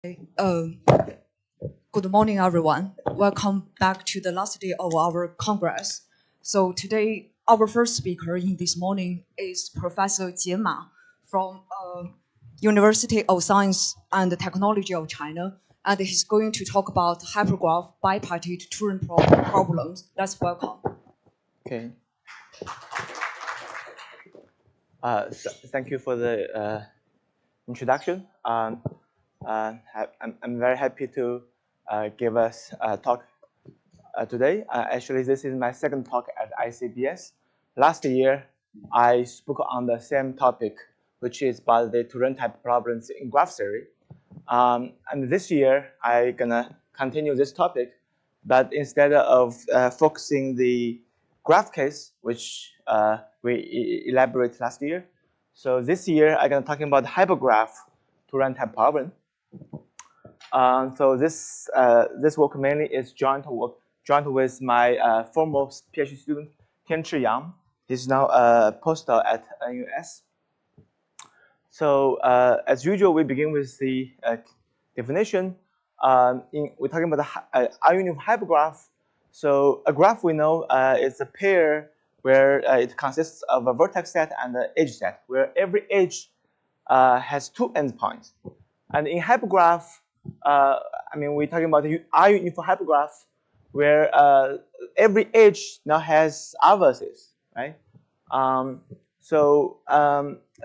Good morning, everyone. Welcome back to the last day of our Congress. So today, our first speaker in this morning is Professor Jie Ma from University of Science and Technology of China, and he's going to talk about hypergraph bipartite Turan problems. Let's welcome. Okay. Thank you for the introduction. I'm very happy to give us a talk today. Actually, this is my second talk at ICBS. Last year, I spoke on the same topic, which is about the Turan type problems in graph theory. And this year, I'm gonna continue this topic, but instead of focusing the graph case, which we elaborated last year, so this year I'm gonna talking about hypergraph Turan type problem. So this work mainly is joint with my former PhD student Tianchi Yang. He's now a postdoc at NUS. So as usual, we begin with the definition. We're talking about the unit of hypergraph. So a graph we know is a pair where it consists of a vertex set and an edge set, where every edge has two endpoints. And in hypergraph, we're talking about the unit for hypergraph, where every edge now has R vertices, right?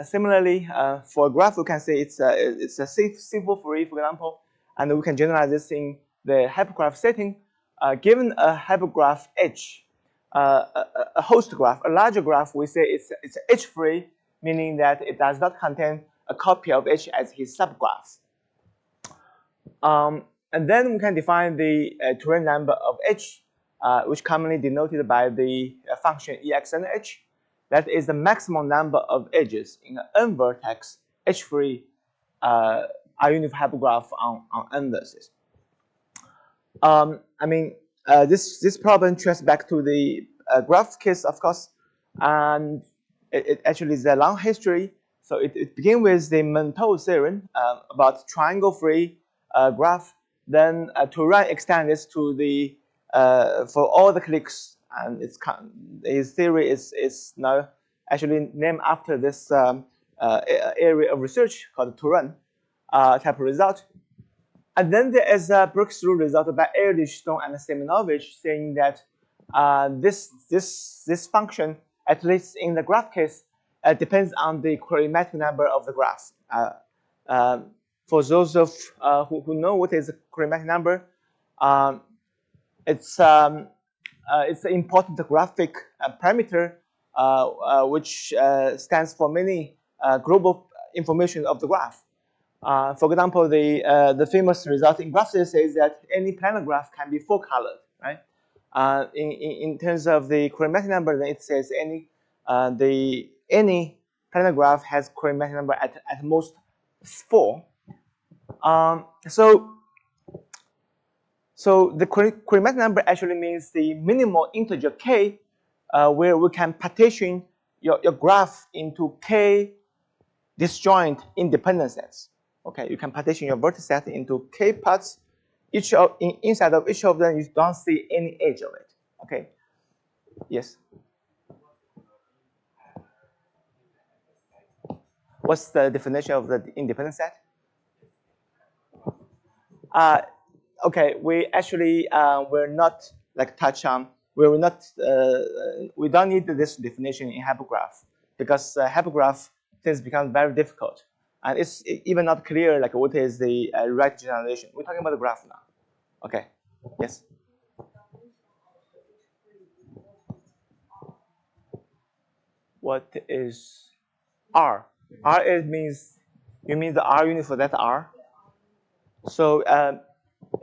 Similarly, for a graph, we can say it's a simple free, for example, and we can generalize this in the hypergraph setting. Given a hypergraph H, a host graph, a larger graph, we say it's H-free, meaning that it does not contain a copy of H as his subgraph. And then we can define the Turan number of H, which commonly denoted by the function exnh. That is the maximum number of edges in an n-vertex H-free unit hypergraph on n vertices. This problem traces back to the graph case, of course, and it actually is a long history. So it begins with the Montaut theorem about triangle-free graph. Then Turan extends this to the for all the cliques. And his theory is now actually named after this area of research called Turan type result. And then there is a breakthrough result by Ehrlich, Stone, and Seminovich saying that this function, at least in the graph case, depends on the quadratic number of the graph. For those of who know what is a quadratic number, it's an important graphic parameter which stands for many global information of the graph. For example, the famous result in graph theory says that any planar graph can be four-colored, right? In terms of the quadratic number, then it says any planar graph has quadratic number at most 4. So the quadratic number actually means the minimal integer k, where we can partition your graph into k disjoint independent sets. Okay, you can partition your vertex set into k parts. Inside of each of them, you don't see any edge of it. Okay. Yes. What's the definition of the independent set? Okay, we actually will not touch on. We will not. We don't need this definition in hypergraph because hypergraph things become very difficult, and it's even not clear what is the right generalization. We're talking about the graph now. Okay. Yes. What is R? R means, you mean the R unit for that R? So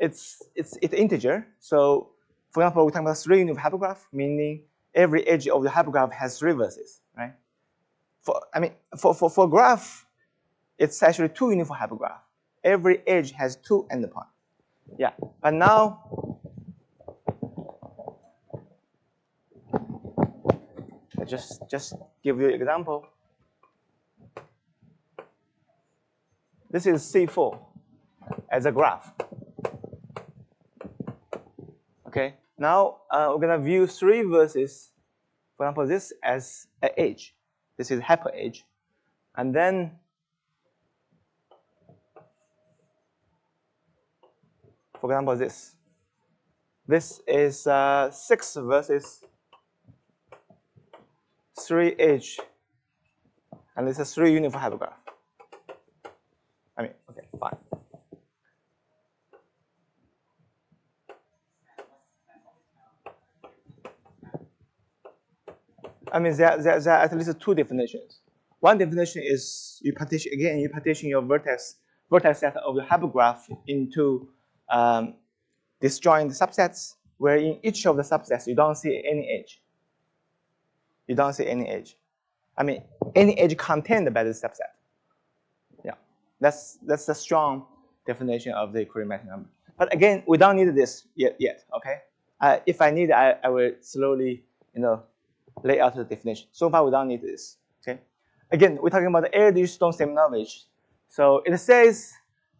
it's integer. So for example, we're talking about 3 unit of hypergraph, meaning every edge of the hypergraph has 3 vertices, right? For graph, it's actually 2 unit for hypergraph. Every edge has 2 endpoints. Yeah, but now I just give you an example. This is C4. as a graph. Okay, now we're gonna view 3 versus, for example, this as an edge. This is hyper edge, and then for example, this is 6 versus 3 edge, and this is 3 uniform hypergraph. I mean, okay, fine. I mean, there are at least 2 definitions. One definition is you partition your vertex set of the hypergraph into disjoint subsets, where in each of the subsets you don't see any edge. You don't see any edge. I mean, any edge contained by the subset. Yeah, that's the strong definition of the Korean number. But again, we don't need this yet. Okay, if I need, I will slowly, lay out the definition. So far, we don't need this. Okay, again, we're talking about the Ehrlich-Stone-Semionovich. So it says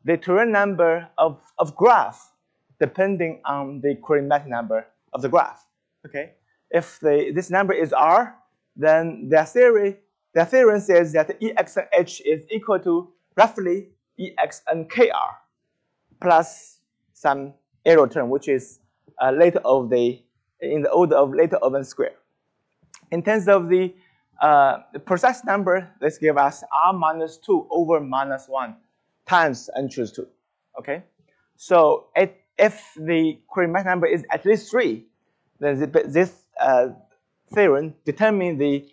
the Turan number of graph depending on the Korean number of the graph. Okay, if this number is R, then their theorem says that EX and H is equal to roughly EX and KR plus some error term, which is in the order of later of n squared. In terms of the precise number, let's give us R minus 2 over minus 1 times n choose 2. Okay, so if the Korean number is at least 3, then this theorem determines the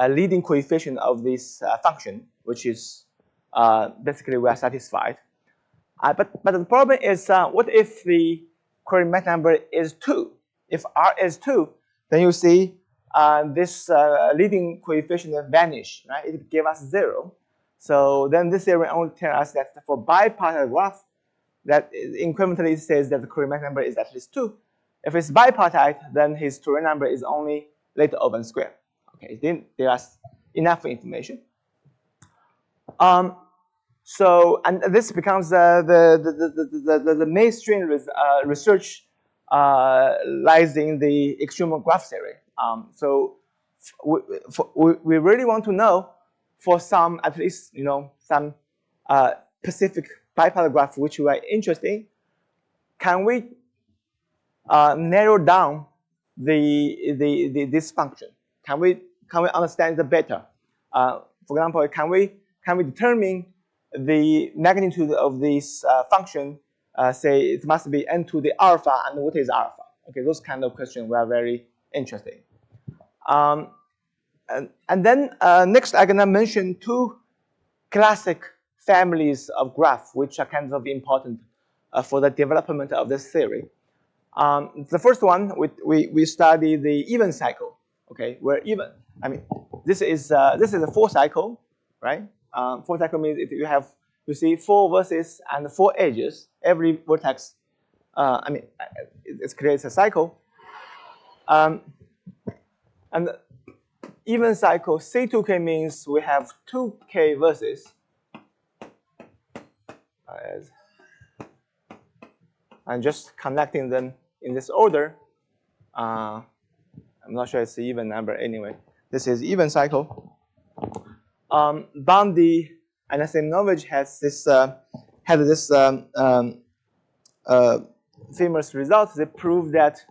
leading coefficient of this function, which is basically we are satisfied. But the problem is, what if the Korean number is 2? If R is 2, then you see this leading coefficient vanish, right? It gives us 0. So then this theorem only tells us that for bipartite graph, that incrementally says that the Korean number is at least 2. If it's bipartite, then his Turan number is only later of n squared. Okay, then there's enough information. So, and this becomes the mainstream research lies in the extreme graph theory. So we really want to know for some, at least, some specific bipartite graph which we are interested in, can we narrow down this function? Can we understand it better? For example, can we determine the magnitude of this function? Say it must be n to the alpha, and what is alpha? Okay, those kind of questions we are very interested in. And then next, I'm gonna mention 2 classic families of graph which are kind of important for the development of this theory. The first one, we study the even cycle. Okay, where even, I mean, this is a 4 cycle, right? 4 cycle means if you see 4 vertices and 4 edges. Every vertex, it creates a cycle. And even cycle C2K means we have 2K vertices. I'm just connecting them in this order. I'm not sure it's an even number anyway. This is even cycle. Bondi and Sudakov has this famous result. They prove that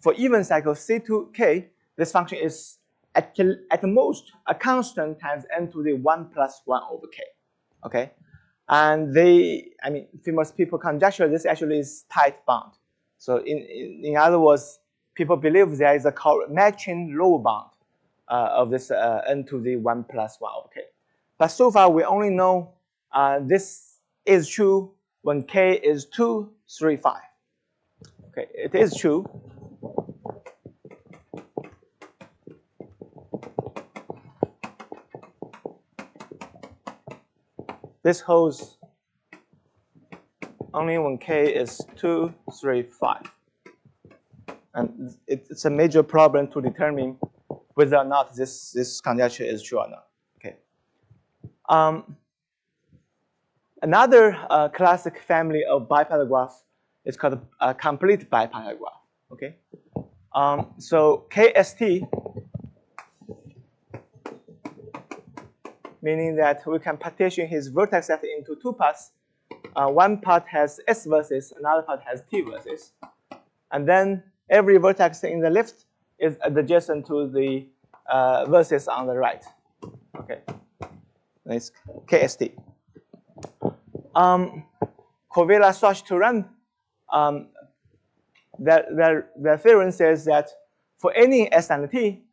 for even cycle C2K, this function is at most a constant times n to the 1 plus 1 over k. Okay, and famous people conjecture this actually is tight bound. So in other words, people believe there is a matching lower bound of this n to the 1 plus 1 over k. But so far, we only know this is true when k is 2, 3, 5. Okay, it is true. This holds only when k is 2, 3, 5. And it's a major problem to determine whether or not this conjecture is true or not. Okay. Another classic family of bipartite graph is called a complete bipartite graph. Okay, so KST, meaning that we can partition his vertex set into two parts. One part has S versus, another part has T versus, and then every vertex in the left is adjacent to the versus on the right. Okay, that's KST. Kovela Swatch Turan, their theorem says that for any S and T,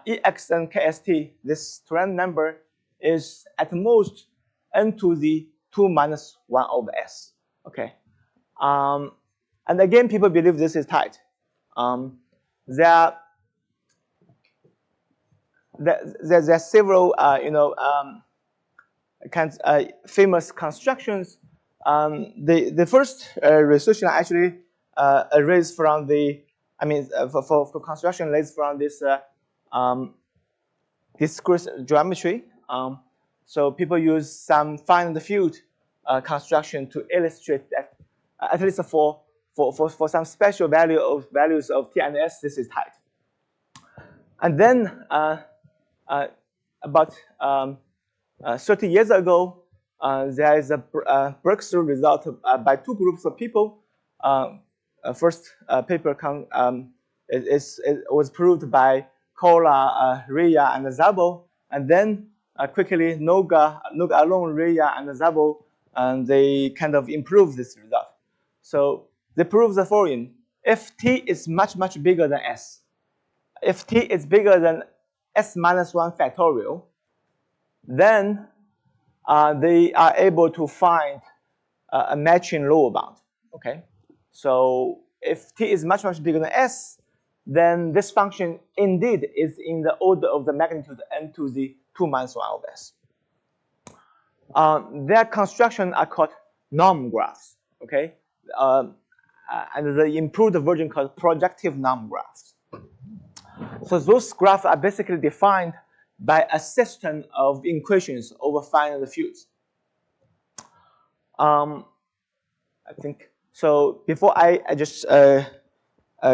EX and KST, this Turan number is at most n to the 2 minus 1 over S. Okay, and again, people believe this is tight. There are several, famous constructions. The first research actually raised from the, for construction raised from this discrete geometry. So people use some finite field construction to illustrate that, at least for some special values of T and S, this is tight. And then about 30 years ago, there is a breakthrough result by two groups of people. First paper was proved by Kola, Ria, and Szabo, and then quickly Noga alone, Ria, and Szabo, and they kind of improved this result. So they proved the following: if T is much bigger than S, if T is bigger than S minus 1 factorial, then they are able to find a matching lower bound. Okay, so if T is much bigger than S, then this function indeed is in the order of the magnitude n to the 2 minus 1 of S. Their construction are called norm graphs. Okay, and the improved version called projective norm graphs. So those graphs are basically defined by a system of equations over finite fields. I think so. Before I just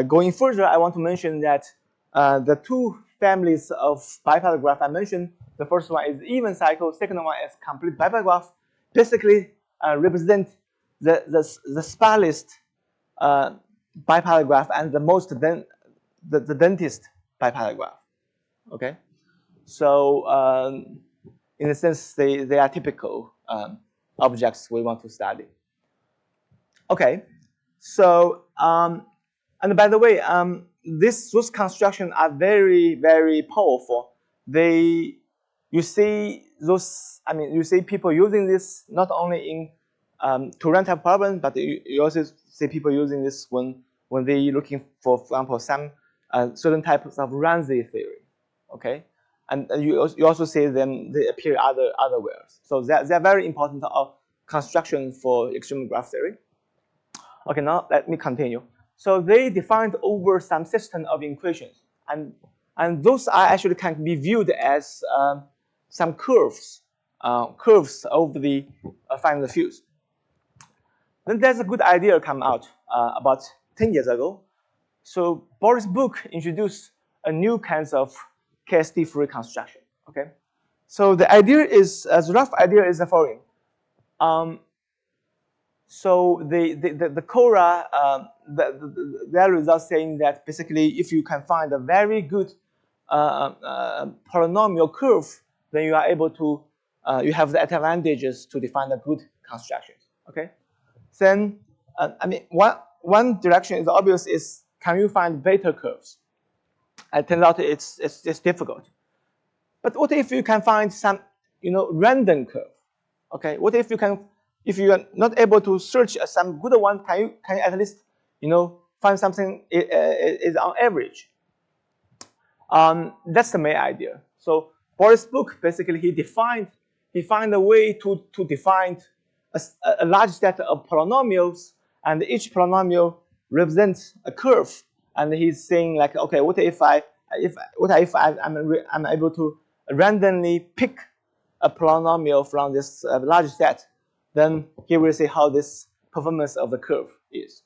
going further, I want to mention that the two families of bipartite graph I mentioned, the first one is even cycle, second one is complete bipartite graph, basically represent the sparest bipartite graph and the most the densest bipartite graph. Okay, so in a sense, they are typical objects we want to study. Okay, so and by the way, those constructions are very powerful. You see people using this not only in Turan type problems, but you also see people using this when they're looking for example, some certain types of Ramsey theory. Okay, and you also see them, they appear otherwhere. So they're very important construction for extreme graph theory. Okay, now let me continue. So they defined over some system of equations, and those are actually can be viewed as some curves over the finite fields. Then there's a good idea come out about 10 years ago. So Boris Book introduced a new kinds of KST-free construction. Okay, so the idea is, as rough idea is the following. So the Cora, their results saying that basically if you can find a very good polynomial curve, then you are able to, you have the advantages to define a good construction. Okay, then one direction is obvious is, can you find beta curves? It turns out it's difficult. But what if you can find some random curve? Okay, what if you are not able to search some good one, can you at least find something is on average? That's the main idea. So Boris Book basically he found a way to define a large set of polynomials, and each polynomial represents a curve. And he's saying like, okay, what if I'm able to randomly pick a polynomial from this large set? then here we'll see how this performance of the curve is.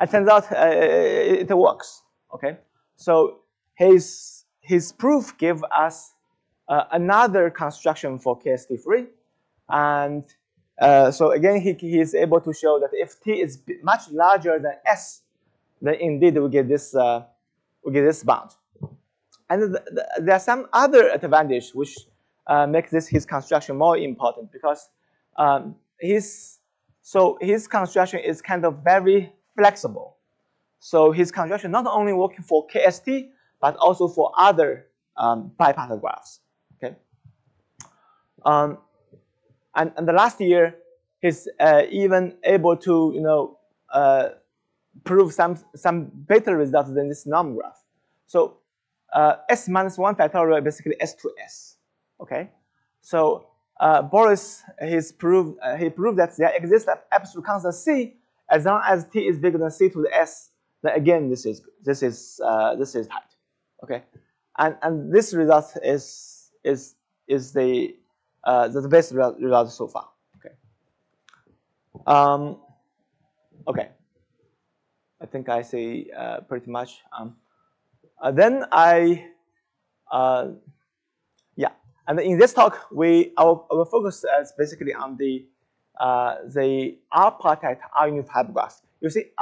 It turns out it works. Okay, so his proof gave us another construction for KST3, and so again he is able to show that if t is much larger than s, then indeed we get this bound. And there are some other advantage which make his construction more important, because his construction is kind of very flexible. So his construction not only working for KST but also for other bipartite graphs. Okay. And the last year he's even able to prove some better results than this norm graph. So s minus 1 factorial basically s to s. Okay, so Boris he proved that there exists an absolute constant c as long as t is bigger than c to the s. Then again this is tight. Okay, and this result is the best result so far. Okay. Okay. I think I say pretty much. Then and in this talk, our focus is basically on the R-partite R-unit hypergraph. You see,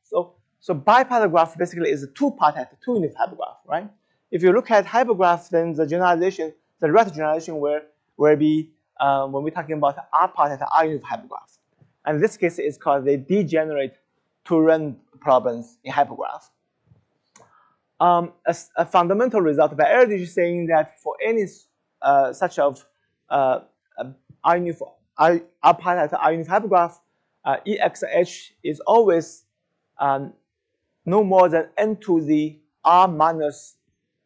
so bipartite graph basically is a two-partite, two-unit hypergraph, right? If you look at hypergraph, then the generalization, the right generalization will be when we're talking about R-partite R-unit hypergraph. And this case is called the degenerate Turan problems in hypergraph. A fundamental result by Erdős is saying that for any such of R-partite R-unit hypergraph, EXH is always no more than n to the r minus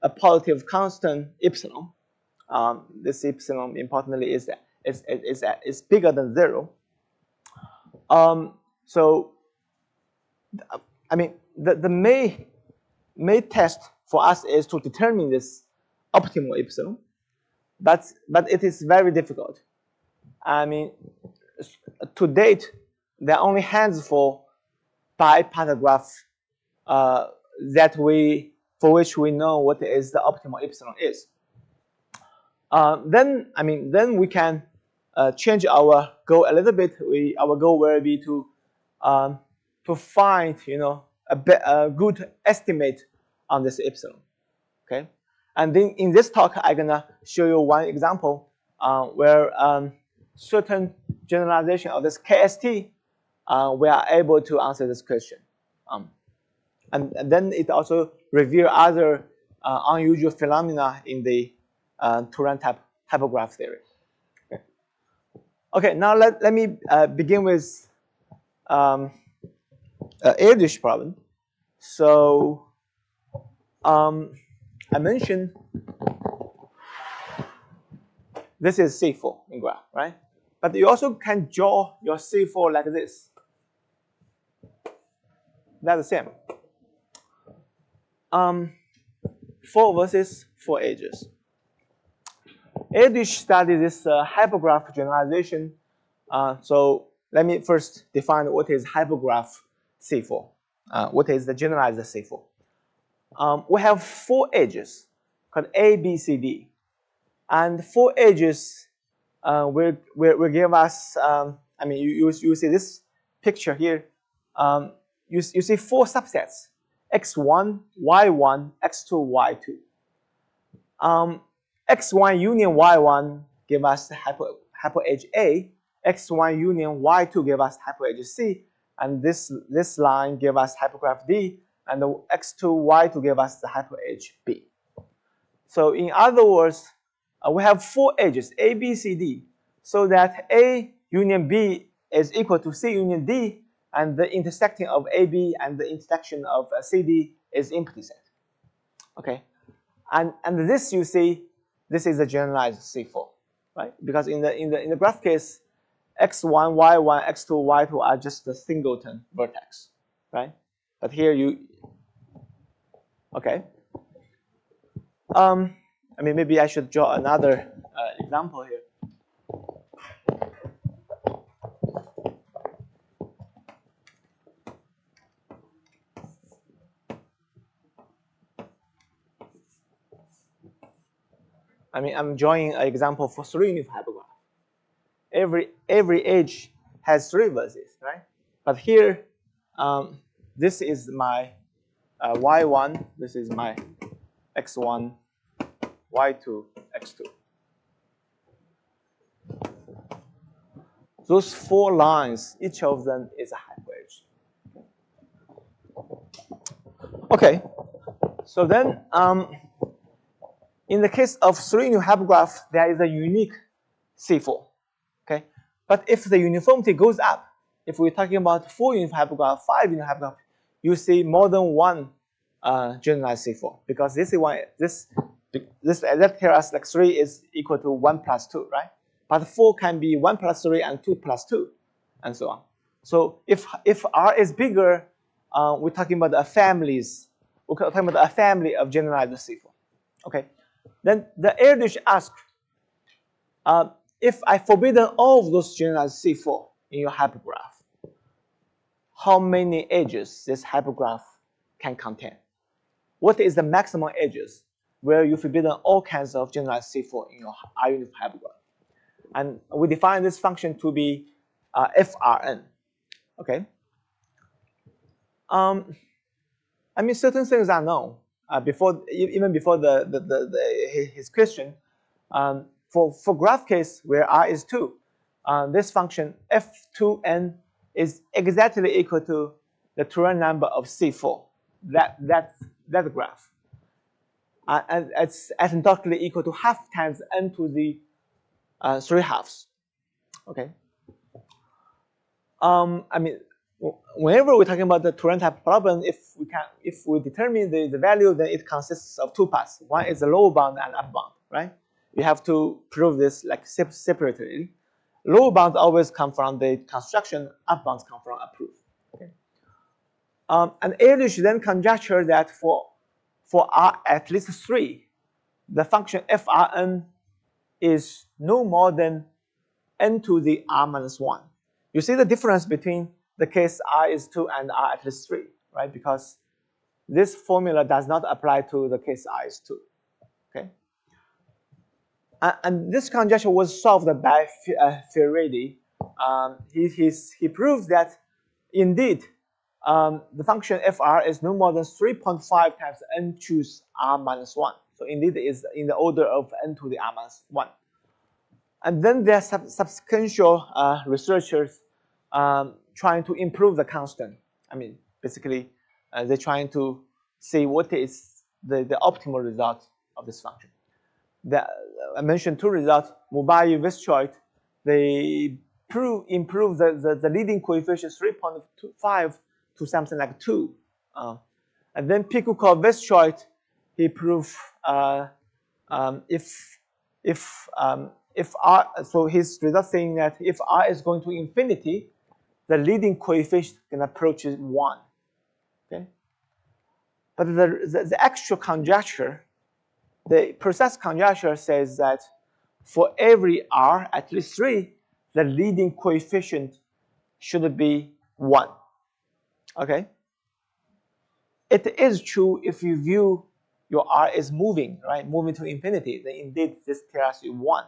a positive constant epsilon. This epsilon, importantly, is bigger than 0. So, I mean, the main test for us is to determine this optimal epsilon, but it is very difficult. I mean, to date, there are only handful bipartite graph for which we know what is the optimal epsilon is. Then we can change our goal a little bit. Our goal will be to find a good estimate on this epsilon. Okay, and then in this talk I'm gonna show you one example where certain generalization of this KST we are able to answer this question, and then it also reveal other unusual phenomena in the Turan hypergraph theory. Okay, now let me begin with Erdős problem. So I mentioned this is C4 in graph, right? But you also can draw your C4 like this. That's the same. 4 versus 4 edges. Erdős studied this hypergraph generalization. So let me first define what is hypergraph C4. What is the generalized C4? We have 4 edges called A, B, C, D. And 4 edges will give us, you see this picture here. You see 4 subsets, x1, y1, x2, y2. X1 union y1 give us hyperedge A, x1 union y2 give us hyperedge C, and this line give us hypergraph D, and the x2, y2 give us the hyperedge B. So in other words, we have 4 edges, A, B, C, D, so that A union B is equal to C union D, and the intersecting of AB and the intersection of CD is empty set. Okay, and this you see, this is a generalized C4, right? Because in the graph case, x1, y1, x2, y2 are just the singleton vertex, right? But here okay. Maybe I should draw another example here. I'm drawing an example for 3 uniform hypergraph. Every edge has 3 vertices, right? But here, this is my y1, this is my x1, y2, x2. Those 4 lines, each of them is a hyperedge. Okay, so then in the case of 3 new hypergraph, there is a unique C4. Okay, but if the uniformity goes up, if we're talking about 4 uniform hypergraph, 5 uniform hypergraph, you see more than one generalized C4, because this that tells us like 3 is equal to 1 plus 2, right? But 4 can be 1 plus 3 and 2 plus 2, and so on. So if R is bigger, we're talking about a families. We're talking about a family of generalized C4. Okay, then the Erdős asks, if I forbidden all of those generalized C4 in your hypergraph, how many edges this hypergraph can contain? What is the maximum edges where you forbidden all kinds of generalized C4 in your R-uniform hypergraph? And we define this function to be FRN. Okay. Certain things are known even before his question. For graph case where R is 2, this function F2n is exactly equal to the Turan number of C4. That graph. And it's asymptotically equal to half times n to the 3 halves. Okay. Whenever we're talking about the Turan type problem, if we determine the value, then it consists of 2 parts. One is the lower bound and upper bound, right? You have to prove this like separately. Lower bounds always come from the construction, upper bounds come from a proof. Okay. And Erdős then conjecture that for R at least 3, the function FRN is no more than n to the R minus 1. You see the difference between the case R is 2 and R at least 3, right? Because this formula does not apply to the case R is 2. Okay. And this conjecture was solved by Faraday. He proved that indeed the function fr is no more than 3.5 times n choose r minus 1. So indeed it is in the order of n to the r minus 1. And then there are subsequential researchers trying to improve the constant. Basically, they're trying to see what is the optimal result of this function. I mentioned 2 results. Mubai, Westchoit, they improve the leading coefficient 3.25 to something like 2. And then Pikukov, Westchoit, he proved if R, so his result saying that if R is going to infinity, the leading coefficient can approach 1. Okay, but the actual conjecture, the precise conjecture says that for every R at least 3, the leading coefficient should be 1. Okay, it is true if you view your R is moving, right, moving to infinity, then indeed this tells you 1.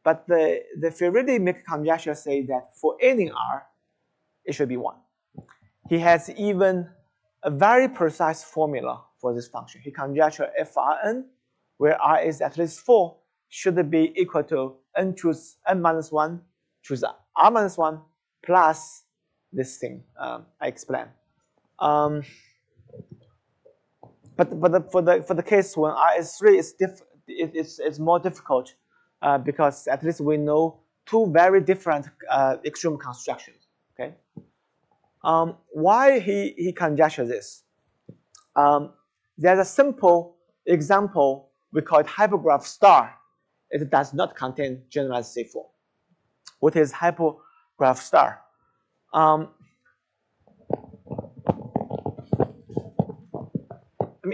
But the Faraday make conjecture say that for any R, it should be 1. He has even a very precise formula for this function. He conjecture FRN, where R is at least 4, should be equal to n choose n minus 1, choose R minus 1, plus this thing I explained. But for the case when R is 3, it's more difficult because at least we know 2 very different extreme constructions. Okay. Why he conjectures this? There's a simple example, we call it hypergraph star. It does not contain generalized C4. What is hypergraph star?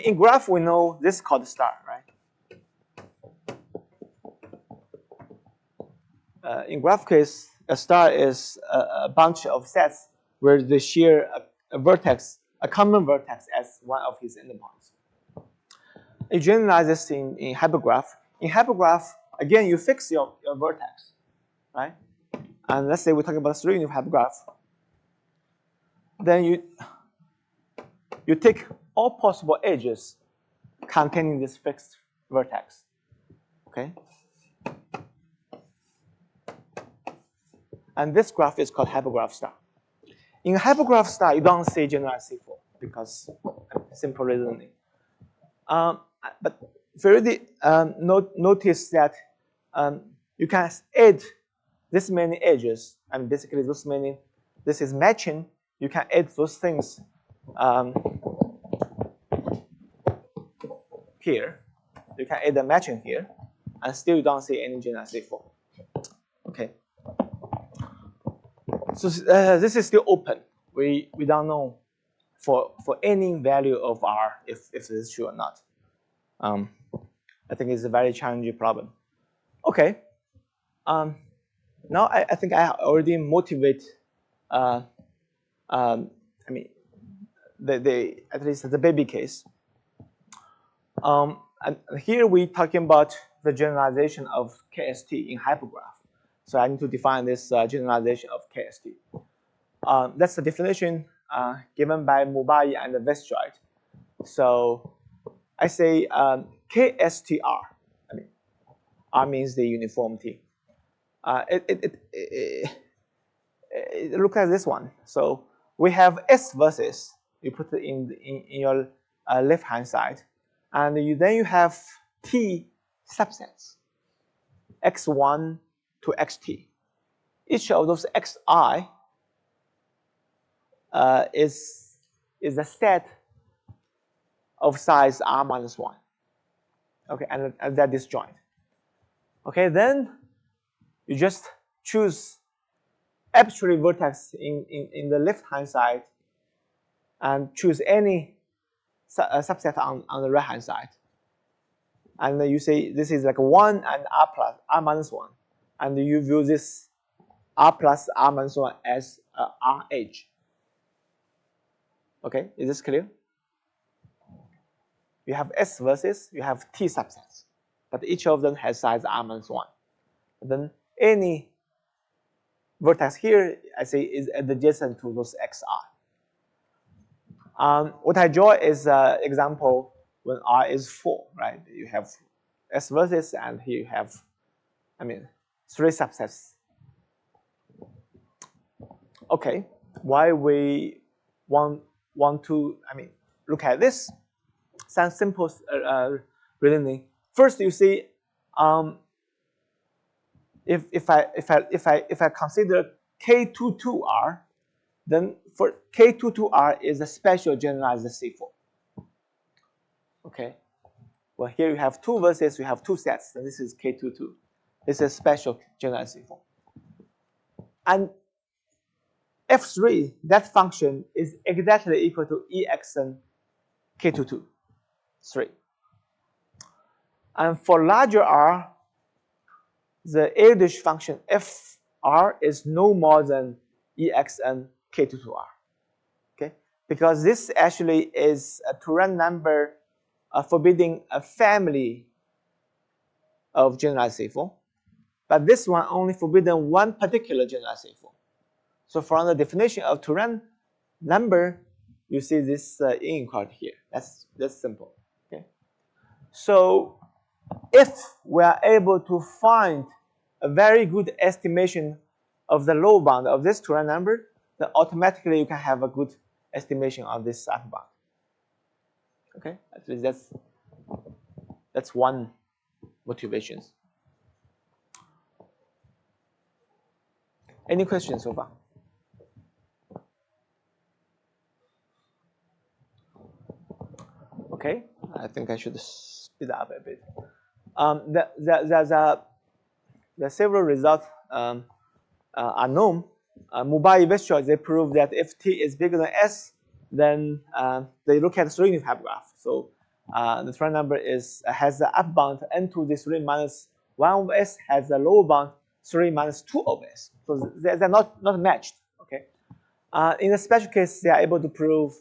In graph we know this is called star, right? In graph case, a star is a bunch of sets where they share a vertex, a common vertex as one of his endpoints. It generalizes in hypergraph. in hypergraph, again, you fix your vertex, right? And let's say we're talking about 3-unit hypergraph. Then you take all possible edges containing this fixed vertex, okay? And this graph is called hypergraph star. In hypergraph star, you don't see generalized C4 because simple reasoning. But if you already notice that you can add this many edges, and basically this many, this is matching, you can add those things here. You can add a matching here, and still you don't see any generalized C4. Okay. So this is still open. We don't know for any value of R if this is true or not. I think it's a very challenging problem. Okay. Now I think I already motivate. I mean, at least the baby case. And here we're talking about the generalization of KST in hypergraph. So I need to define this generalization of KST. That's the definition given by Mubai and Westroyd. So I say KSTR. I mean, R means the uniformity. Look at this one. So we have S versus. You put it in your left-hand side, and then you have T subsets, X1 to XT. Each of those XI is a set of size R minus 1. Okay, and that disjoint. Okay, then you just choose arbitrary vertex in the left-hand side and choose any subset on the right-hand side. And then you say this is like 1 and R plus R minus 1. And you view this R plus R minus 1 as R edge. Okay, is this clear? You have S versus, you have T subsets, but each of them has size R minus 1. And then any vertex here, I say, is adjacent to those XR. What I draw is an example when R is 4, right? You have S versus, and here you have, 3 subsets. Okay, why we want to, look at this? Some simple reasoning. First, you see, if I consider K22R, then for K22R is a special generalized C4. Okay. Well, here you have 2 verses, you have 2 sets, and this is K22. This is special generalized C4. And F3, that function is exactly equal to EXN K22, 3. And for larger R, the Erdős function FR is no more than EXN K22R. Okay? Because this actually is a Turan number forbidding a family of generalized C4. But this one only forbidden one particular generalized C4. So from the definition of Turan number, you see this inequality here. That's simple. Okay. So if we are able to find a very good estimation of the low bound of this Turan number, then automatically you can have a good estimation of this upper bound. Okay, at least that's one motivation. Any questions so far? Okay, I think I should speed up a bit. The several results are known. Mubai Westroyd, they prove that if T is bigger than S, then they look at 3-unit hypergraph. So the Turan number has the upper bound N2 this 3 minus 1 of S, has the lower bound 3 minus 2 of S. So they're not matched. Okay. In a special case, they are able to prove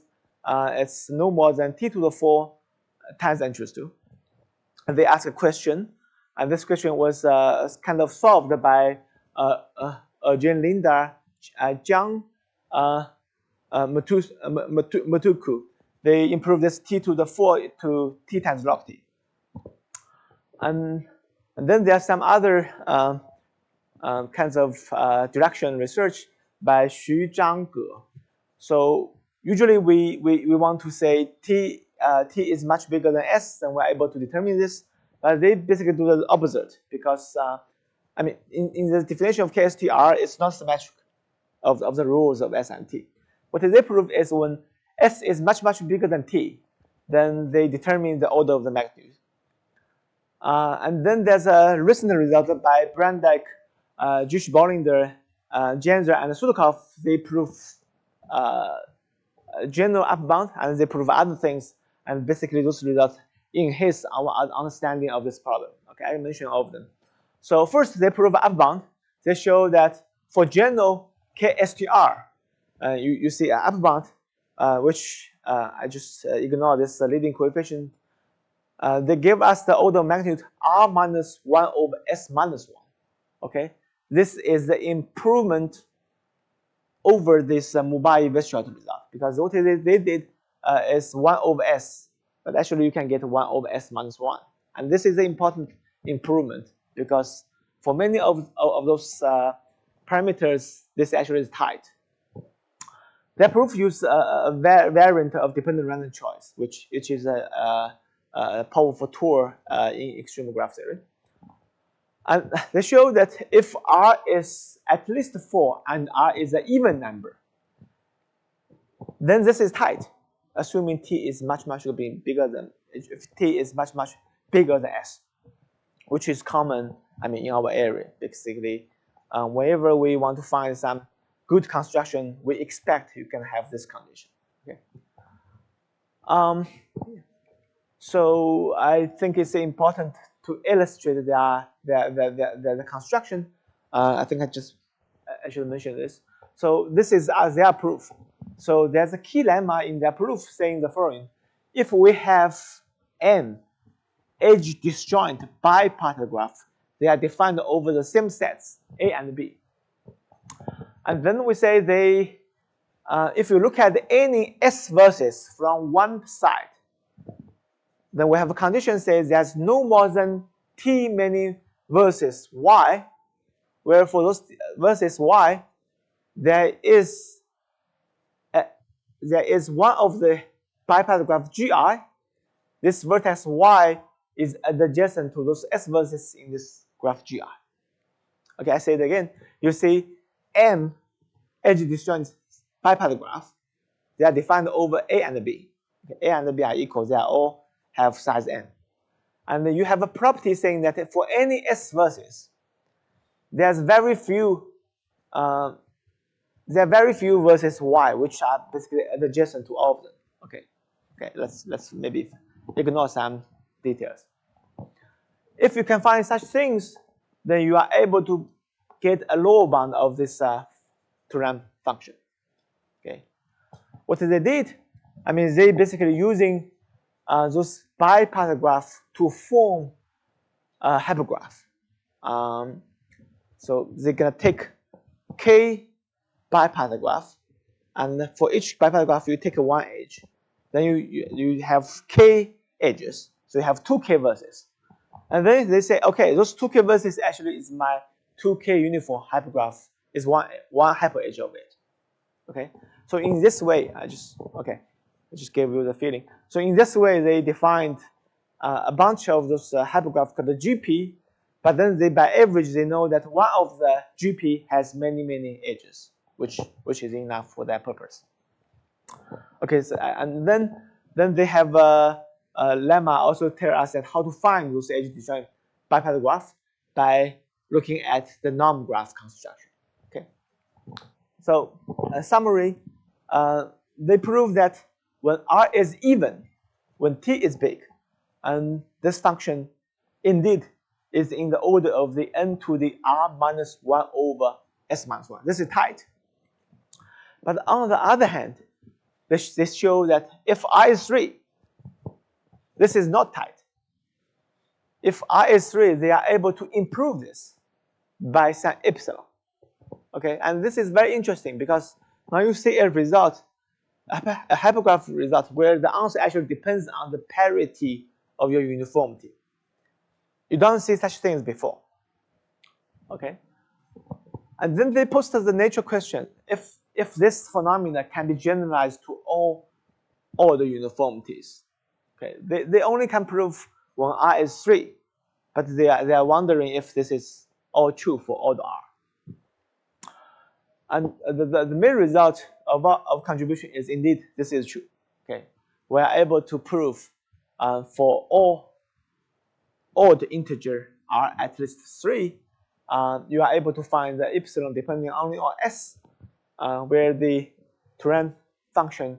it's no more than T to the 4 times N choose 2. And they ask a question. And this question was kind of solved by Jane Linda, Jiang, Matuku. They improved this t to the 4 to t times log t. And then there are some other kinds of direction research by Xu Zhangge. So usually we want to say t is much bigger than s, and we're able to determine this. But they basically do the opposite because I mean in the definition of KSTR, it's not symmetric of the rules of s and t. What they prove is when s is much bigger than t, then they determine the order of the magnitude. And then there's a recent result by Bradac, Gishboliner, Janzer and Sudakov. They prove general upper bound, and they prove other things, and basically those results enhance our understanding of this problem. Okay, I mentioned all of them. So first, they prove upper bound. They show that for general KSTR, you see an upper bound, which I just ignore this leading coefficient. They give us the order of magnitude r minus 1 over s minus 1. Okay, this is the improvement over this Mubai-Westrad result, because what they did is 1 over s, but actually you can get 1 over s minus 1. And this is an important improvement because for many of those parameters, this actually is tight. Their proof uses a variant of dependent random choice, which is a powerful tool in extreme graph theory. And they show that if R is at least 4 and R is an even number, then this is tight, assuming T is much bigger than, if T is much bigger than S, which is common, I mean, in our area. Basically, whenever we want to find some good construction, we expect you can have this condition. Okay. So I think it's important to illustrate the construction. I think I should mention this. So this is their proof. So there's a key lemma in their proof saying the following: if we have n edge disjoint bipartite graph, they are defined over the same sets A and B. And then we say they, if you look at any S versus from one side, then we have a condition says there's no more than T many versus Y, where for those versus Y, there is one of the bipartite graph GI. This vertex Y is adjacent to those S versus in this graph GI. Okay, I say it again. You see M edge disjoint bipartite graph. They are defined over A and B. Okay, A and B are equal. They are all have size n. And then you have a property saying that for any S versus, there's very few versus Y which are basically adjacent to all of them. Okay, let's maybe ignore some details. If you can find such things, then you are able to get a lower bound of this Turan function. Okay, what they did, I mean, they basically using those bipartite graph to form a hypergraph. So they're gonna take k bipartite graph, and for each bipartite graph you take one edge. Then you have k edges, so you have 2k verses. And then they say, okay, those 2k verses actually is my 2k uniform hypergraph, is one hyper edge of it. Okay, so in this way, I just gave you the feeling. So in this way, they defined a bunch of those hypergraphs called the GP, but then by average, they know that one of the GP has many edges, which is enough for that purpose. Okay, so and then they have a lemma also tell us that how to find those edge disjoint bipartite graph by looking at the norm graph construction. Okay, so a summary, they prove that when R is even, when T is big, and this function indeed is in the order of the n to the R minus 1 over S minus 1. This is tight. But on the other hand, they show that if I is 3, this is not tight. if R is 3, they are able to improve this by some epsilon. Okay, and this is very interesting because now you see a result, a hypergraph result, where the answer actually depends on the parity of your uniformity. You don't see such things before. Okay, and then they posted the nature question: if this phenomena can be generalized to all the uniformities. Okay, they only can prove when R is 3, but they are wondering if this is all true for all the R. And the main result of contribution is indeed this is true. Okay, we are able to prove for all the integer R at least 3, you are able to find the epsilon depending only on S, where the Turan function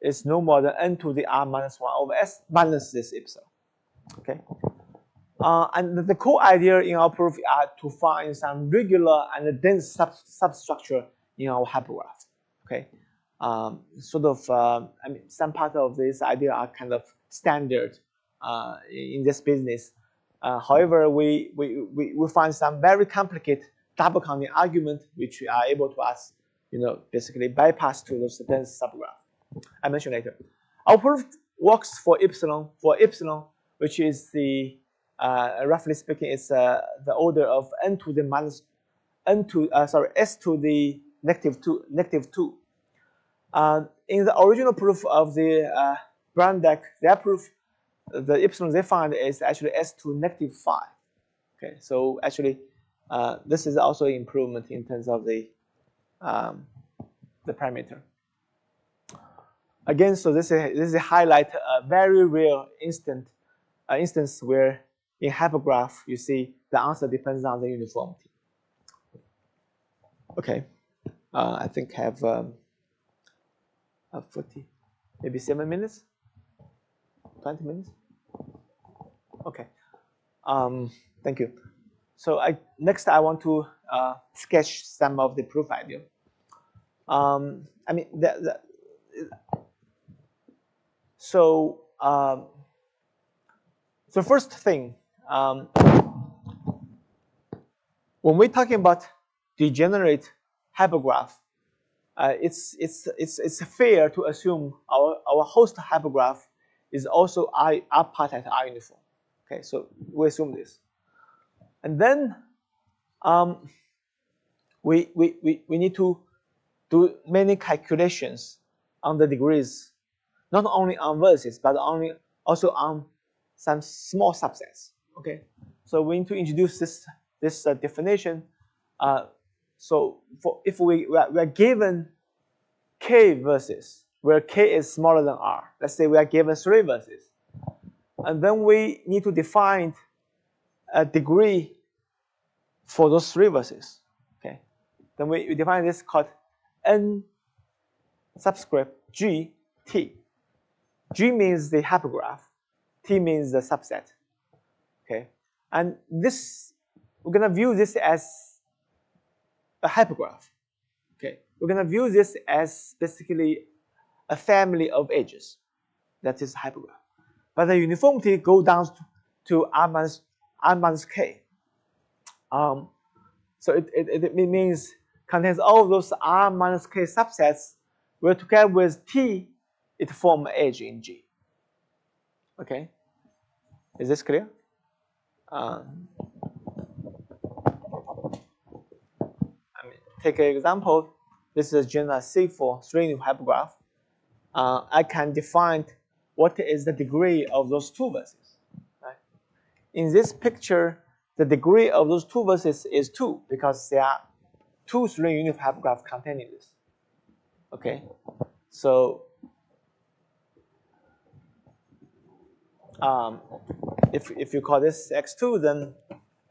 is no more than n to the R minus 1 over S minus this epsilon. Okay. And the core idea in our proof are to find some regular and dense substructure in our hypergraph. Okay, sort of. I mean, some part of this idea are kind of standard in this business. However, we find some very complicated double counting argument which we are able to ask, basically bypass to those dense subgraph. I mention later. Our proof works for epsilon, which is the roughly speaking, it's the order of n to the minus s to the negative 2. In the original proof of the Bradac, their proof, the epsilon they find is actually s to negative 5. Okay, so actually, this is also an improvement in terms of the parameter. Again, so this is a highlight a very rare instance where in hypergraph you see the answer depends on the uniformity. Okay, I think I have 40, maybe 7 minutes, 20 minutes. Okay, thank you. So next I want to sketch some of the proof idea. I mean so first thing, when we're talking about degenerate hypergraph, it's fair to assume our host hypergraph is also bipartite R uniform. Okay, so we assume this, and then we need to do many calculations on the degrees, not only on vertices but also on some small subsets. Okay, so we need to introduce this definition. So if we are given k vertices where k is smaller than R, let's say we are given 3 vertices, and then we need to define a degree for those 3 vertices. Okay, then we define this called n subscript g t. G means the hypergraph, T means the subset. Okay, and this we're gonna view this as a hypergraph. Okay, we're gonna view this as basically a family of edges. That is hypergraph. But the uniformity goes down to R minus k. So it means contains all of those R minus k subsets, where together with T, it forms an edge in G. Okay, is this clear? I mean, take an example. This is Janzer C4 3-unit hypergraph. I can define what is the degree of those 2 vertices. Right? In this picture, the degree of those 2 vertices is 2 because there are 2 3-unit hypergraphs containing this. Okay, so if you call this x2, then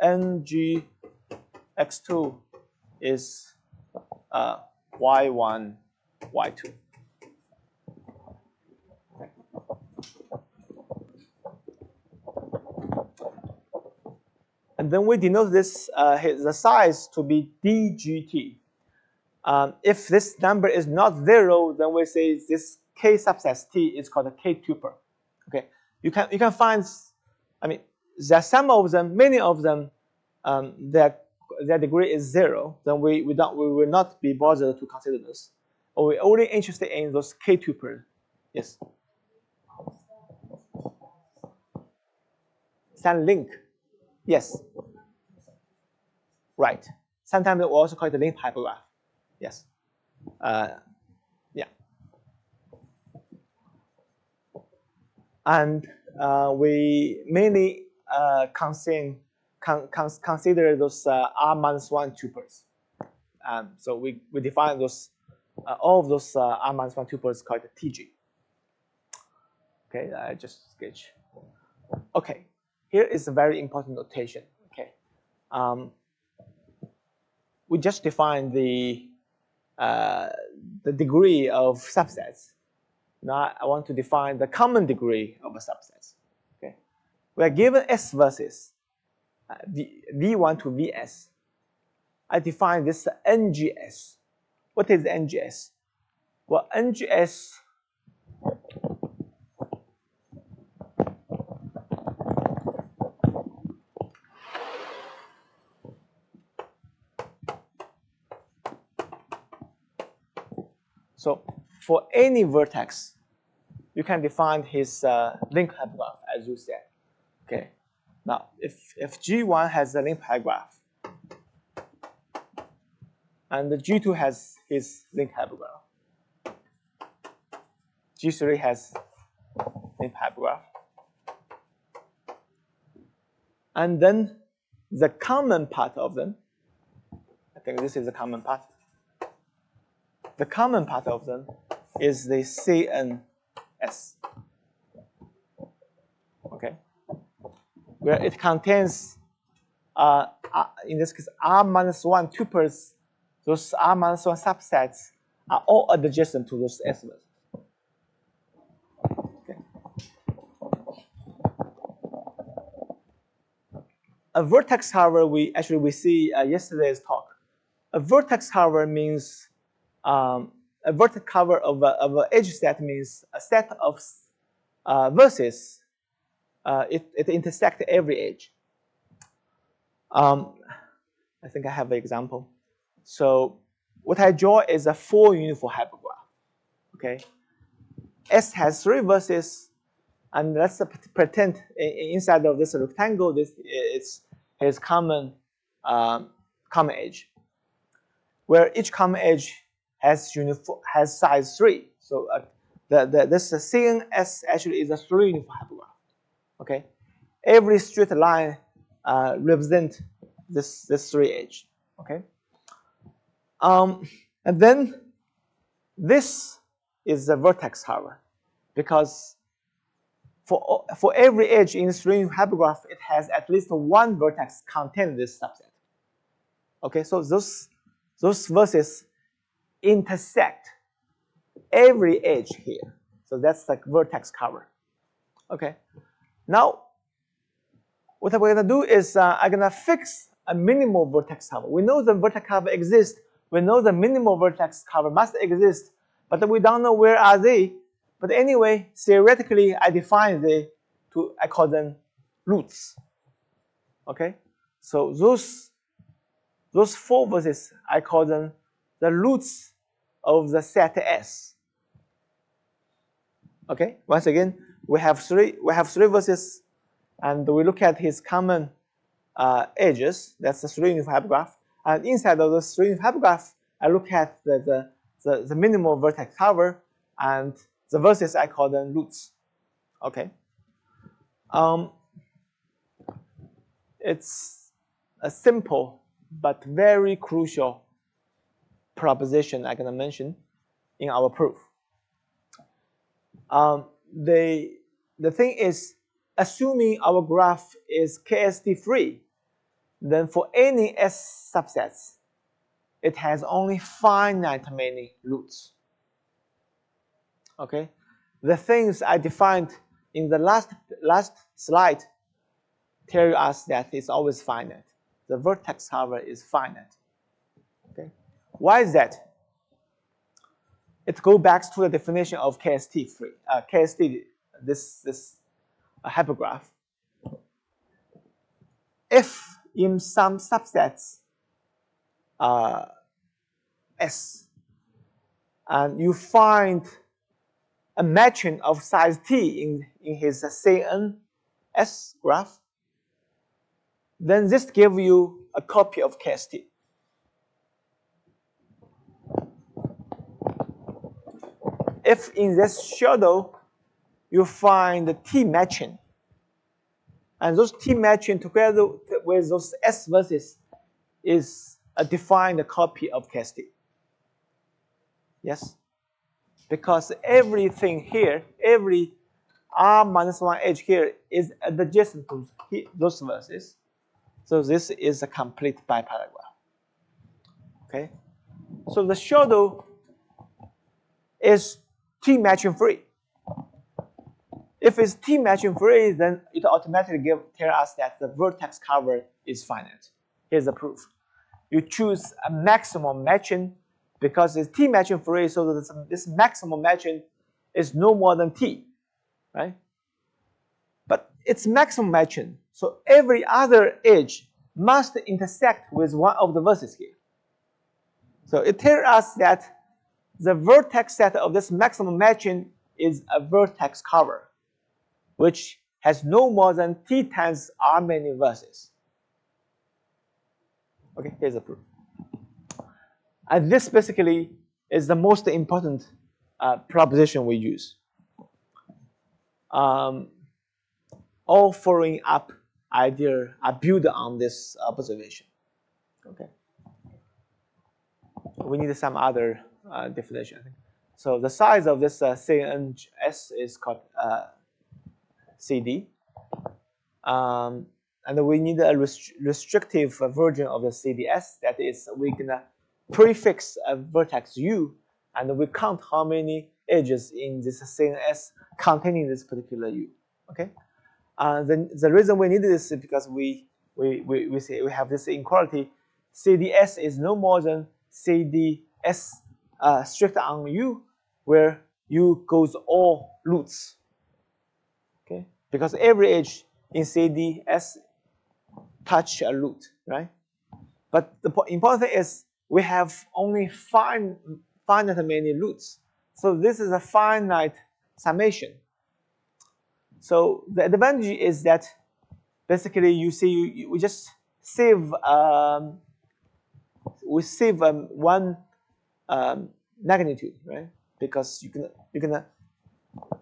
ng x2 is y1, y2. Okay. And then we denote this the size to be dgt. If this number is not 0, then we say this k subset T is called a k tuple. Okay, you can find. I mean, there are some of them, many of them, their degree is 0, then we will not be bothered to consider this. Or we're only interested in those K tuple. Yes. Some link. Yes. Right. Sometimes we also call it a link hypergraph. Yes. Yeah. And we mainly consider those R-1 tuples. So we define those all of those R-1 tuples called TG. Okay, I just sketch. Okay, here is a very important notation. Okay, we just define the degree of subsets. Now I want to define the common degree of a subset. Okay, we are given S versus V1 to Vs. I define this NGS. What is NGS? Well, NGS so for any vertex, you can define his link hypergraph as you said. Okay. Now, if G1 has a link hypergraph, and the G2 has his link hypergraph, G3 has link hypergraph, and then the common part of them, I think this is the common part. The common part of them is the CNS. Okay, where it contains, in this case, R-1 tuples. Those R-1 subsets are all adjacent to those S verses. Okay. A vertex, however, we see yesterday's talk. A vertex, however, means a vertex cover of an edge set means a set of verses. It intersects every edge. I think I have an example. So what I draw is a 4 uniform hypergraph. Okay, S has 3 verses, and let's pretend inside of this rectangle, this is his common edge, where each common edge has size 3. So this CNS actually is a 3 uniform hypergraph. Okay, every straight line represents this 3 edge. Okay. And then this is the vertex, however, because for every edge in the string hypergraph, it has at least one vertex containing this subset. Okay, so those verses intersect every edge here. So that's the vertex cover. Okay, now what I'm going to do is I'm going to fix a minimal vertex cover. We know the vertex cover exists. We know the minimal vertex cover must exist, but we don't know where are they. But anyway, theoretically, I define I call them roots. Okay, so those 4 verses, I call them the roots of the set S. Okay, once again, we have three verses, and we look at his common edges. That's the 3 uniform hypergraph. And inside of those 3 uniform hypergraph, I look at the minimal vertex cover, and the verses I call them roots. Okay. It's a simple but very crucial proposition I'm going to mention in our proof. The thing is, assuming our graph is KST free, then for any S subsets, it has only finite many roots. Okay, the things I defined in the last slide tell us that it's always finite. The vertex cover is finite. Okay, why is that? It goes back to the definition of KST free. KST, this hypergraph. if in some subsets S, and you find a matching of size T in his CNS graph, then this gives you a copy of KST. If in this shadow you find the T matching, and those T matching together with those S verses is a defined copy of KST. Yes? Because everything here, every R-1 edge here is adjacent to those verses. So this is a complete bipartite graph. Okay? So the shadow is T matching free. If it's T matching free, then it automatically tells us that the vertex cover is finite. Here's the proof. You choose a maximum matching because it's T matching free, so that this maximum matching is no more than T, right? But it's maximum matching, so every other edge must intersect with one of the vertices here. So it tells us that the vertex set of this maximum matching is a vertex cover, which has no more than T times R many vertices. Okay, here's the proof. And this basically is the most important proposition we use. All following up ideas are built on this observation. Okay. We need some other definition. So the size of this CNS is called CD. And we need a restrictive version of the CDS. That is, we can prefix a vertex U, and we count how many edges in this CNS containing this particular U. Okay. The reason we need this is because we say we have this inequality. CDS is no more than CDS strict on U, where U goes all roots. Okay, because every edge in CDS touch a root, right? But the important thing is we have only finite many roots. So this is a finite summation. So the advantage is that basically you see we just save one magnitude, right? Because you can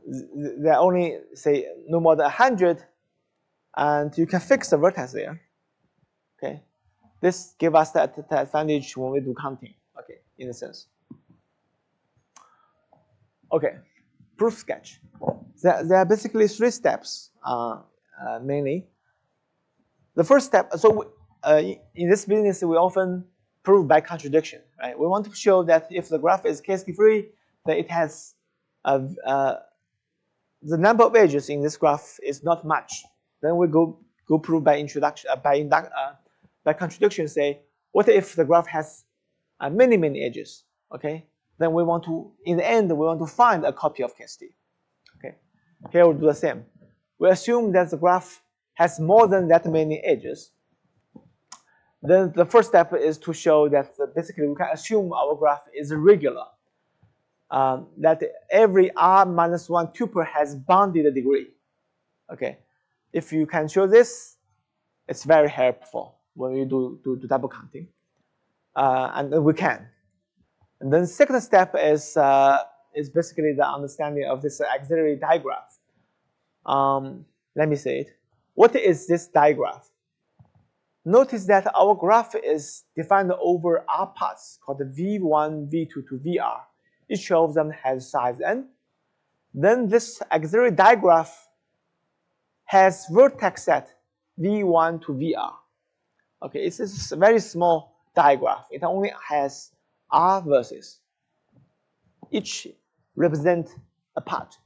there are only say no more than 100, and you can fix the vertex there. Okay, this gives us the advantage when we do counting. Okay, in a sense. Okay, proof sketch. There are basically 3 steps mainly. The first step, so in this business we often prove by contradiction, right? We want to show that if the graph is KST-free, then it has the number of edges in this graph is not much. Then we go prove by introduction by contradiction. Say, what if the graph has many edges? Okay, then we want to, in the end, we want to find a copy of KST. Okay, here we'll do the same. We assume that the graph has more than that many edges. Then the first step is to show that basically we can assume our graph is regular. That every R-1 tuple has bounded degree. Okay, if you can show this, it's very helpful when we do double counting, and we can. And then second step is basically the understanding of this auxiliary digraph. Let me say it. What is this digraph? Notice that our graph is defined over R parts called V1, V2 to VR. Each of them has size n. Then this auxiliary digraph has vertex set V1 to VR. Okay, it's a very small digraph. It only has R verses. Each represent a part.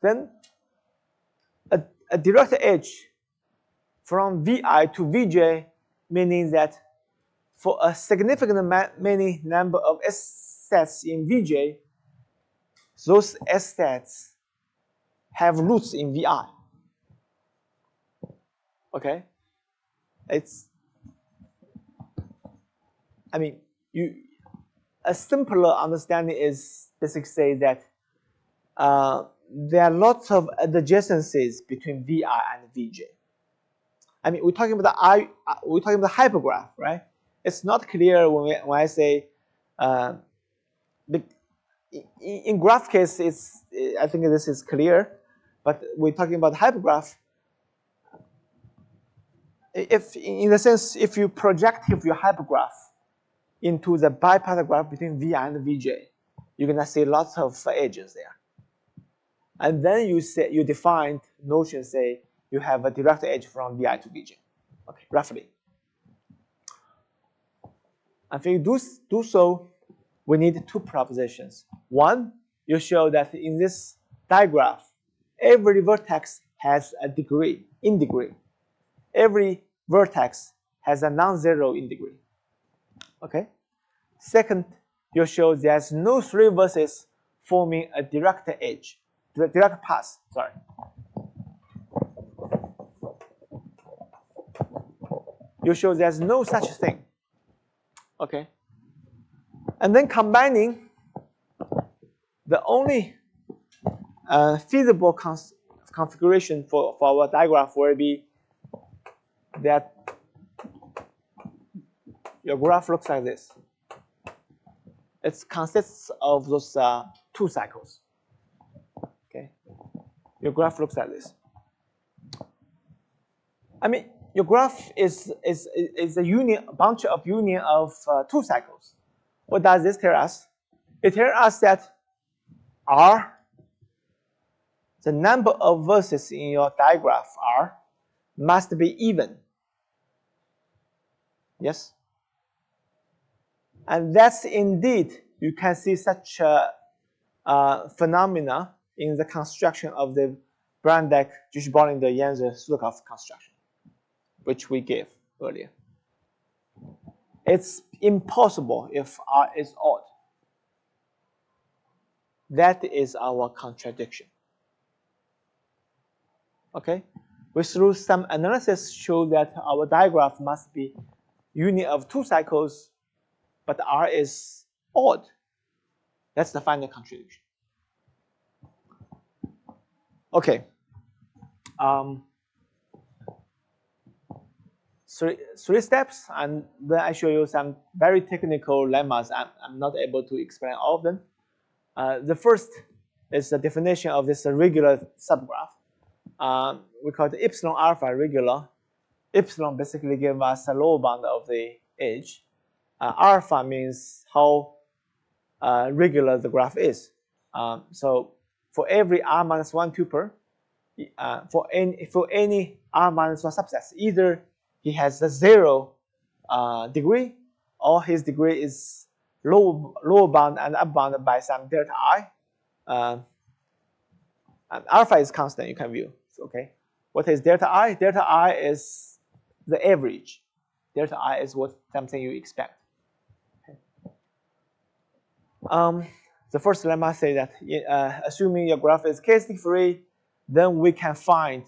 Then a direct edge from Vi to Vj, meaning that for a significant many number of S sets in Vj, those S sets have roots in Vi. Okay, a simpler understanding is basically say that there are lots of adjacencies between Vi and Vj. I mean, we're talking about the hypergraph, right? It's not clear when I say in graph case, I think this is clear, but we're talking about hypergraph. If in the sense, if you projective your hypergraph into the bipartite graph between Vi and Vj, you're gonna see lots of edges there. And then you define notion, say you have a direct edge from Vi to Vj. Okay, roughly. And if you do so, we need two propositions. One, you show that in this digraph, every vertex has a degree, in degree. Every vertex has a non-zero in degree. Okay. Second, you show there's no three vertices forming a direct edge, direct path. Sorry. You show there's no such thing. Okay. And then combining, the only feasible configuration for our digraph will be that your graph looks like this. It consists of those two cycles. Okay, your graph looks like this. I mean, your graph is a bunch of union of two cycles. What does this tell us? It tells us that R, the number of vertices in your digraph R, must be even. Yes? And that's indeed, you can see such a phenomena in the construction of the Bradac, Gishboliner, Janzer, and Sudakov construction, which we gave earlier. It's impossible if R is odd. That is our contradiction. Okay? We through some analysis show that our digraph must be union of two cycles, but R is odd. That's the final contradiction. Okay. Three steps, and then I show you some very technical lemmas. I'm not able to explain all of them. The first is the definition of this regular subgraph. We call it epsilon alpha regular. Epsilon basically gives us a lower bound of the edge. Alpha means how regular the graph is. So for every r minus 1 tuple, for any r minus 1 subset, either he has a 0 degree, or his degree is lower bound and up bounded by some delta I. And alpha is constant, you can view. Okay, what is delta I? Delta I is the average. Delta I is something you expect. Okay. The first lemma say that assuming your graph is chaotic free, then we can find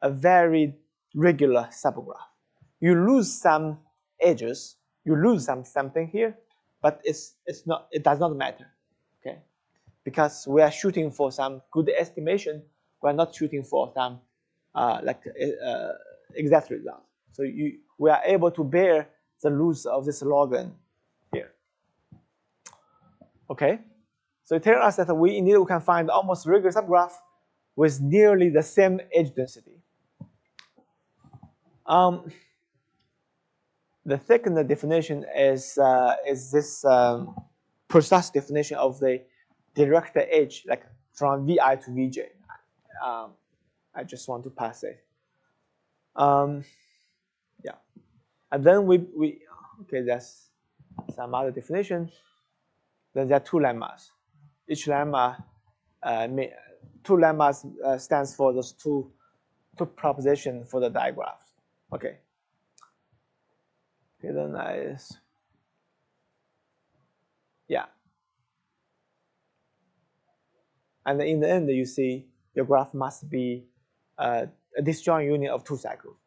a very regular subgraph. You lose some edges, you lose something here, but it does not matter. Okay, because we are shooting for some good estimation. We are not shooting for some exact result. So we are able to bear the loss of this log n here. Okay, so it tells us that we can find almost regular subgraph with nearly the same edge density. The second definition is this precise definition of the direct edge, like from Vi to Vj. I just want to pass it. Yeah, and then we okay. There's some other definitions. Then there are two lemmas. Each lemma, two lemmas stands for those two propositions for the digraphs. Okay. Okay, then yeah. And in the end, you see your graph must be a disjoint union of two cycles.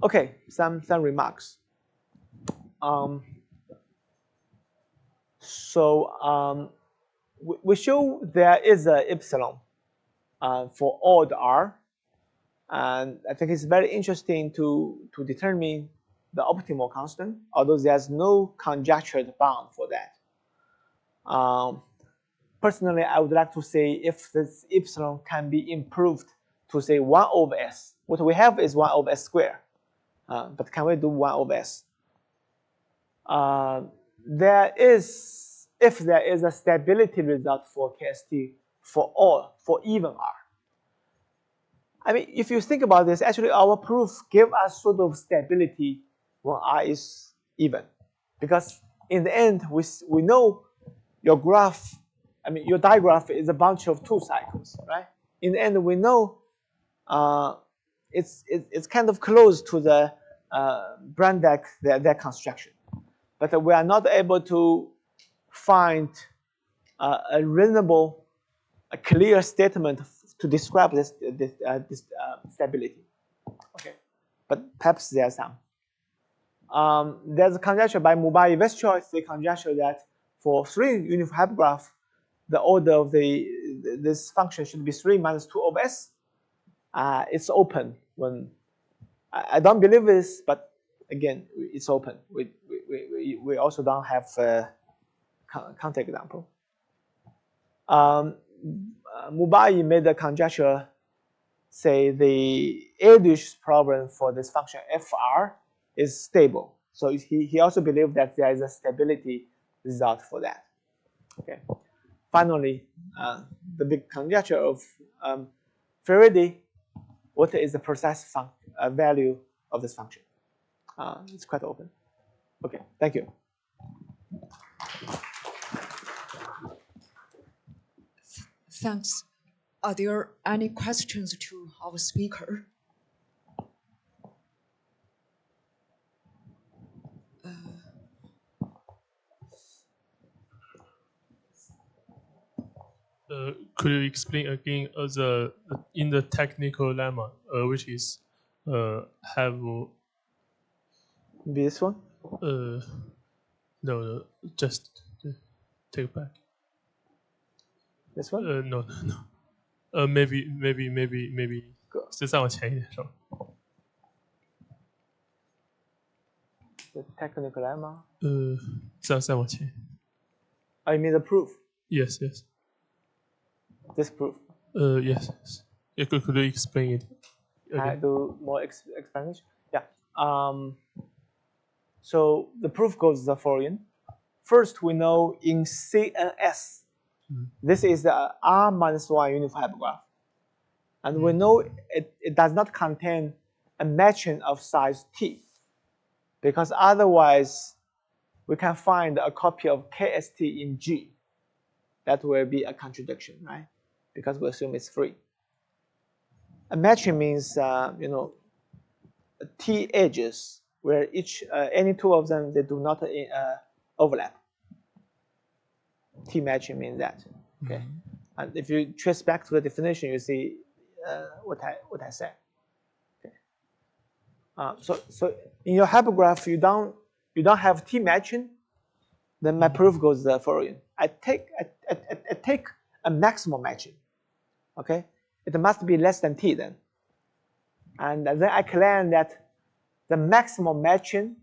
Okay, some remarks. We show there is a epsilon for all the R, and I think it's very interesting to determine the optimal constant, although there's no conjectured bound for that. Personally, I would like to say if this epsilon can be improved to say 1 over s. What we have is 1 over s squared, but can we do 1 over s? If there is a stability result for KST for even R. I mean, if you think about this, actually our proof gave us sort of stability when R is even, because in the end we know your graph, I mean your digraph is a bunch of 2 cycles, right? In the end, we know it's kind of close to the Bradac their construction, but we are not able to find a reasonable, a clear statement to describe this stability. Okay, but perhaps there's some. There's a conjecture by Mubai-Westchoice. They conjecture that for 3 uniform hypergraph, the order of this function should be 3 minus 2 over s. It's open when I don't believe this, but again, it's open. We also don't have a counterexample. Mubai made a conjecture, say the Erdős problem for this function fr is stable. So he also believed that there is a stability result for that. Okay. Finally, the big conjecture of Faraday, what is the precise value of this function? It's quite open. Okay, thank you. Thanks. Are there any questions to our speaker? Could you explain again in the technical lemma, which is have This one? No, just take it back. This one? No. Maybe 是再往前一点是吧？ The technical lemma? 再往前。I mean the proof. Yes. This proof. Yes. Could you explain it? Can I do more explanation? Yeah. So the proof goes the following. First, we know in CNS, this is the R minus 1 uniform hypergraph. And we know it does not contain a matching of size T, because otherwise we can find a copy of KST in G. That will be a contradiction, right? Because we assume it's free. A matching means, T edges where any 2 of them, they do not overlap. T matching means that. Okay, and if you trace back to the definition, you see what I said. Okay. So in your hypergraph, you don't have T matching, then my proof goes the following. I take a maximum matching. Okay, it must be less than T then, and then I claim that the maximum matching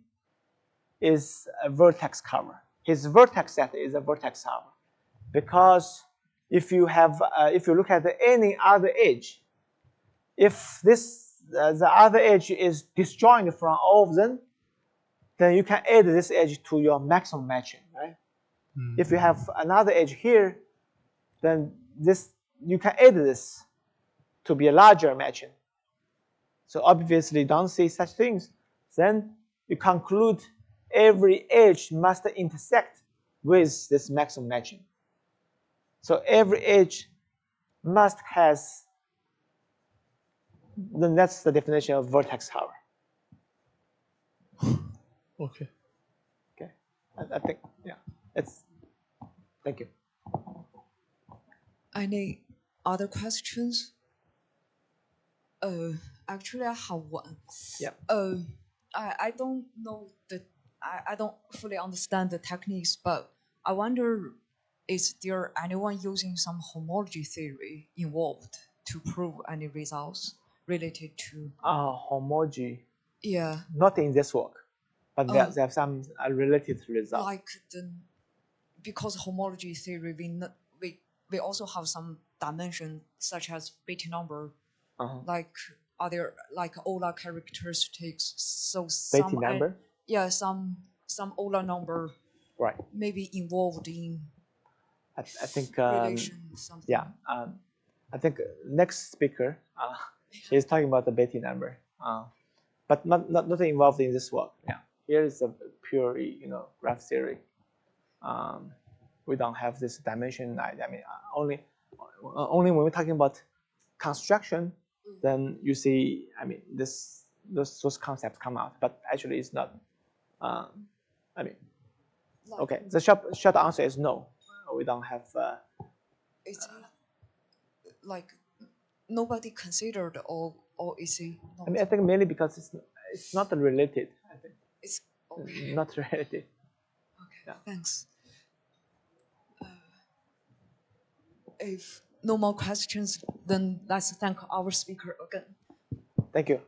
is a vertex cover. His vertex set is a vertex cover, because if you look at any other edge, if the other edge is disjoint from all of them, then you can add this edge to your maximum matching, right? If you have another edge here, then you can add this to be a larger matching. So obviously, don't see such things. Then you conclude every edge must intersect with this maximum matching. So every edge must has. Then that's the definition of vertex cover. Okay. Okay. I think Thank you. Any other questions? Actually, I have one. Yeah. I don't know I don't fully understand the techniques, but I wonder, is there anyone using some homology theory involved to prove any results related to? Homology. Yeah, Not in this work, but Uh, there are some related results. like because homology theory, we also have some dimension such as Beatty number. Like, are there like Euler characteristics? So Beatty some number. yeah, some Euler number Right. maybe involved in I think. relation something. Yeah. I think next speaker is talking about the Beatty number, but not involved in this work. Yeah. Here is a pure graph theory. We don't have this dimension. I mean, only when we're talking about construction, then you see. I mean, those concepts come out, but actually it's not. I mean, Like, okay. The short answer is no. We don't have. is it like nobody considered, or is it not? I mean, I think mainly because it's not related. I think It's okay. not related. Okay, Yeah. thanks. If no more questions, then let's thank our speaker again. Thank you.